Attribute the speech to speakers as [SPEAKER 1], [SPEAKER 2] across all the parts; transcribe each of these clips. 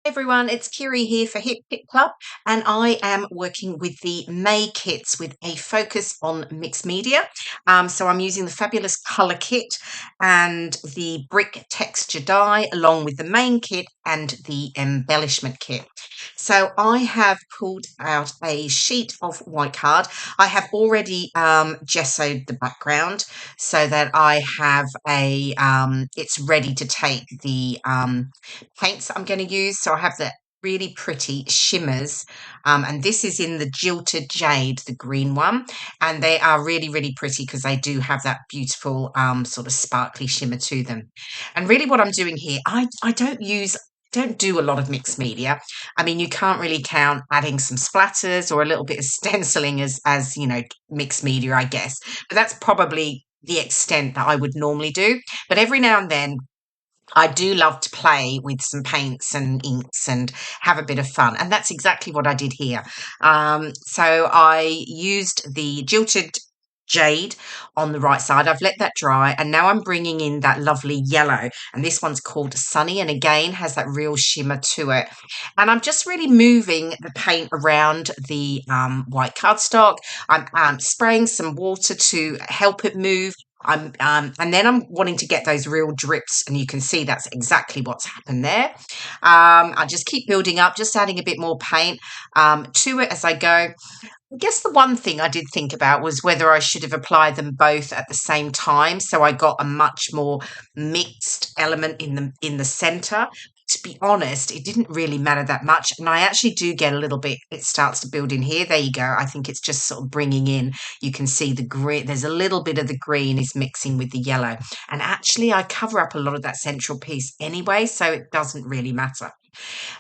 [SPEAKER 1] Everyone, it's Kirei here for Hip Kit Club, and I am working with the May kits with a focus on mixed media. So I'm using the fabulous colour kit and the brick texture die along with the main kit and the embellishment kit. So I have pulled out a sheet of white card. I have already gessoed the background so that I have it's ready to take the paints that I'm going to use. So I have the really pretty Shimmerz, and this is in the Jilted Jade, the green one, and they are really, really pretty because they do have that beautiful sort of sparkly shimmer to them. And really what I'm doing here, I don't do a lot of mixed media. I mean, you can't really count adding some splatters or a little bit of stenciling as mixed media, I guess. But that's probably the extent that I would normally do. But every now and then I do love to play with some paints and inks and have a bit of fun. And that's exactly what I did here. So I used the Jilted Jade on the right side. I've let that dry, and now I'm bringing in that lovely yellow, and this one's called Sunny, and again has that real shimmer to it. And I'm just really moving the paint around the white cardstock. I'm spraying some water to help it move. And then I'm wanting to get those real drips, and you can see that's exactly what's happened there. I just keep building up, just adding a bit more paint to it as I go. I guess the one thing I did think about was whether I should have applied them both at the same time, so I got a much more mixed element in the center. To be honest, it didn't really matter that much, and I actually do get a little bit. It starts to build in here. There you go. I think it's just sort of bringing in. You can see the green. There's a little bit of the green is mixing with the yellow, and actually, I cover up a lot of that central piece anyway, so it doesn't really matter.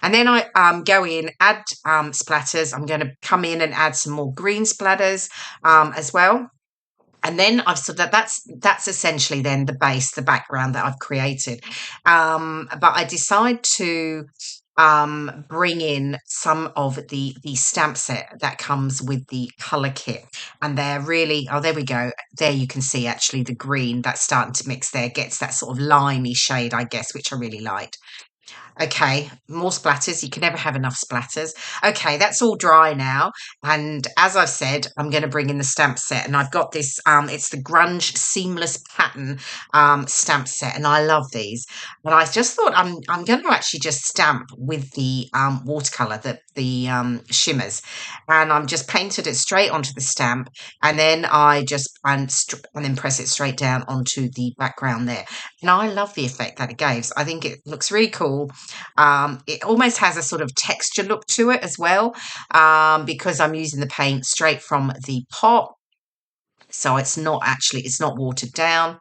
[SPEAKER 1] And then I go in, add splatters. I'm going to come in and add some more green splatters as well. And then I've so that's essentially then the base, the background that I've created. But I decide to bring in some of the stamp set that comes with the color kit, and they're really, oh, there we go. There you can see actually the green that's starting to mix there, gets that sort of limey shade, I guess, which I really liked. Okay, more splatters. You can never have enough splatters. Okay, that's all dry now. And as I've said, I'm going to bring in the stamp set. And I've got this, it's the Grunge Seamless Pattern stamp set. And I love these. But I just thought I'm going to actually just stamp with the watercolor, the Shimmerz. And I'm just painted it straight onto the stamp. And then I just, and then press it straight down onto the background there. And I love the effect that it gives. I think it looks really cool. It almost has a sort of texture look to it as well, because I'm using the paint straight from the pot. So it's not watered down.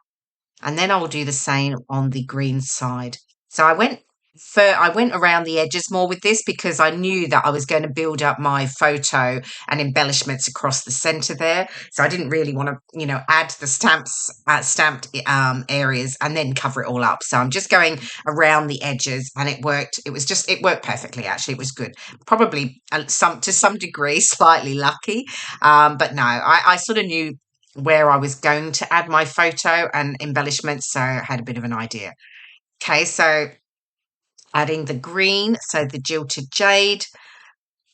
[SPEAKER 1] And then I will do the same on the green side. So I went around the edges more with this because I knew that I was going to build up my photo and embellishments across the center there. So I didn't really want to, add the stamped areas and then cover it all up. So I'm just going around the edges, and it worked. It worked perfectly. Actually, it was good. Probably to some degree, slightly lucky. But no, I sort of knew where I was going to add my photo and embellishment, so I had a bit of an idea. Okay, so adding the green, so the Jilted Jade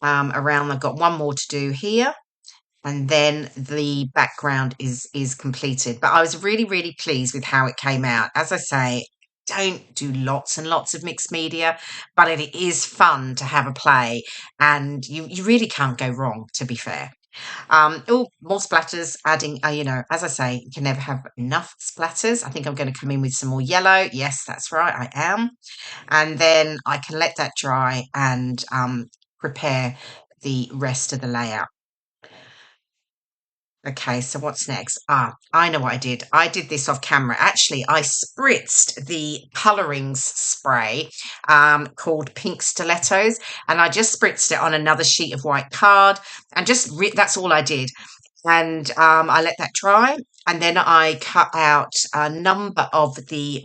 [SPEAKER 1] around. I've got one more to do here, and then the background is completed. But I was really, really pleased with how it came out. As I say, don't do lots and lots of mixed media, but it is fun to have a play, and you really can't go wrong, to be fair. Oh, more splatters, adding, as I say, you can never have enough splatters. I think I'm going to come in with some more yellow. Yes, that's right, I am. And then I can let that dry and prepare the rest of the layout. Okay, so what's next? I know what I did. I did this off camera. Actually, I spritzed the Coloringz spray called Pink Stilettoes, and I just spritzed it on another sheet of white card, and that's all I did. And I let that dry, and then I cut out a number of the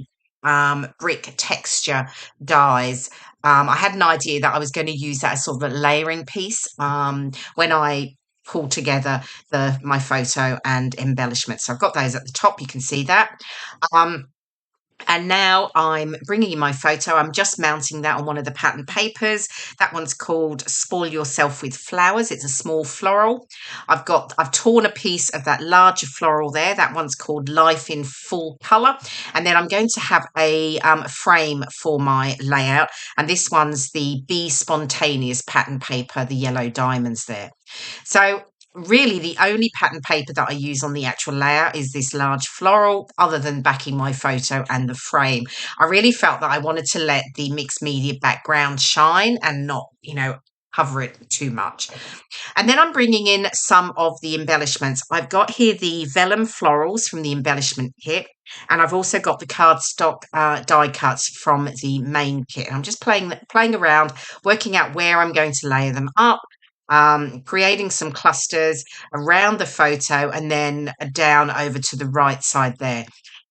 [SPEAKER 1] brick texture dies. I had an idea that I was going to use that as sort of a layering piece when I pull together my photo and embellishment. So I've got those at the top. You can see that. Um, And now I'm bringing in my photo. I'm just mounting that on one of the pattern papers. That one's called Spoil Yourself with Flowers. It's a small floral. I've torn a piece of that larger floral there. That one's called Life in Full Colour. And then I'm going to have a frame for my layout. And this one's the Be Spontaneous pattern paper, the yellow diamonds there. So really the only pattern paper that I use on the actual layout is this large floral, other than backing my photo and the frame. I really felt that I wanted to let the mixed media background shine and not, cover it too much. And then I'm bringing in some of the embellishments. I've got here the vellum florals from the embellishment kit, and I've also got the cardstock die cuts from the main kit. I'm just playing around, working out where I'm going to layer them up, creating some clusters around the photo and then down over to the right side there.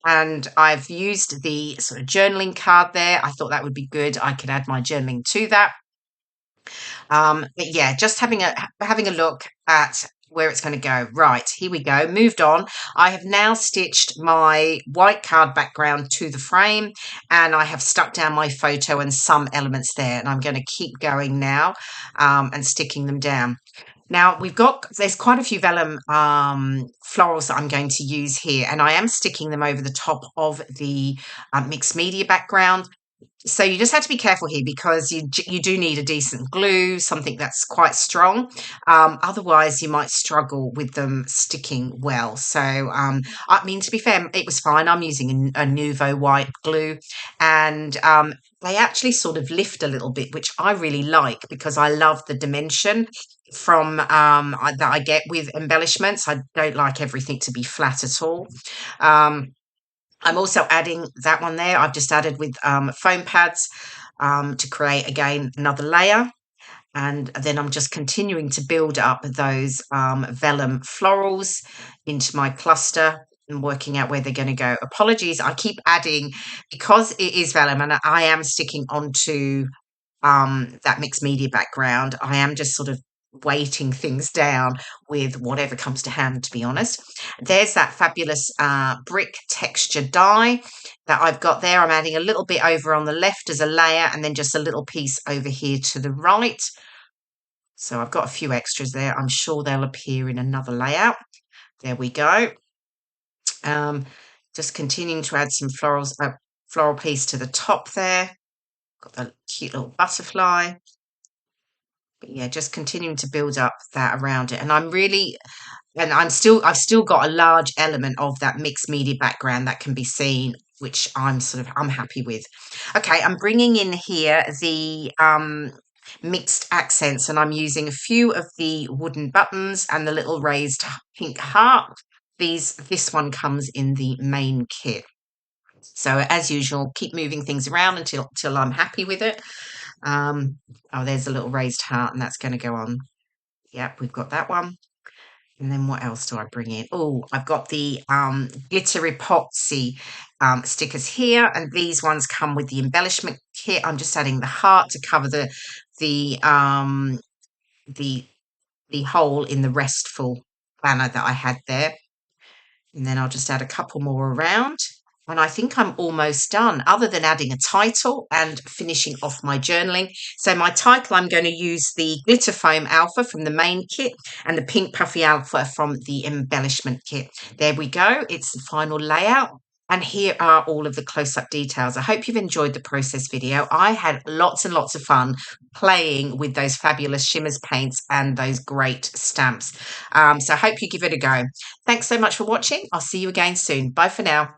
[SPEAKER 1] And I've used the sort of journaling card there. I thought that would be good. I could add my journaling to that. But yeah, just having a look at where it's going to go. Right, here we go. Moved on. I have now stitched my white card background to the frame, and I have stuck down my photo and some elements there. And I'm going to keep going now and sticking them down. Now there's quite a few vellum florals that I'm going to use here, and I am sticking them over the top of the mixed media background. So you just have to be careful here because you do need a decent glue, something that's quite strong. Otherwise, you might struggle with them sticking well. So, I mean, to be fair, it was fine. I'm using a Nuvo white glue, and they actually sort of lift a little bit, which I really like because I love the dimension from that I get with embellishments. I don't like everything to be flat at all. I'm also adding that one there. I've just added with foam pads to create, again, another layer. And then I'm just continuing to build up those vellum florals into my cluster and working out where they're going to go. Apologies, I keep adding, because it is vellum and I am sticking onto that mixed media background. I am just sort of weighting things down with whatever comes to hand, to be honest. There's that fabulous brick texture die that I've got there. I'm adding a little bit over on the left as a layer and then just a little piece over here to the right. So I've got a few extras there. I'm sure they'll appear in another layout. There we go. Just continuing to add some floral piece to the top there. Got the cute little butterfly. But yeah, just continuing to build up that around it. And I've still got a large element of that mixed media background that can be seen, which I'm happy with. Okay, I'm bringing in here the mixed accents, and I'm using a few of the wooden buttons and the little raised pink heart. This one comes in the main kit. So as usual, keep moving things around until I'm happy with it. Oh, there's a little raised heart, and that's going to go on. Yep, we've got that one. And then what else do I bring in? Oh, I've got the glittery epoxy stickers here, and these ones come with the embellishment kit. I'm just adding the heart to cover the hole in the restful banner that I had there. And then I'll just add a couple more around. And I think I'm almost done, other than adding a title and finishing off my journaling. So my title, I'm going to use the Glitter Foam Alpha from the main kit and the Pink Puffy Alpha from the embellishment kit. There we go. It's the final layout. And here are all of the close-up details. I hope you've enjoyed the process video. I had lots and lots of fun playing with those fabulous Shimmerz paints and those great stamps. So I hope you give it a go. Thanks so much for watching. I'll see you again soon. Bye for now.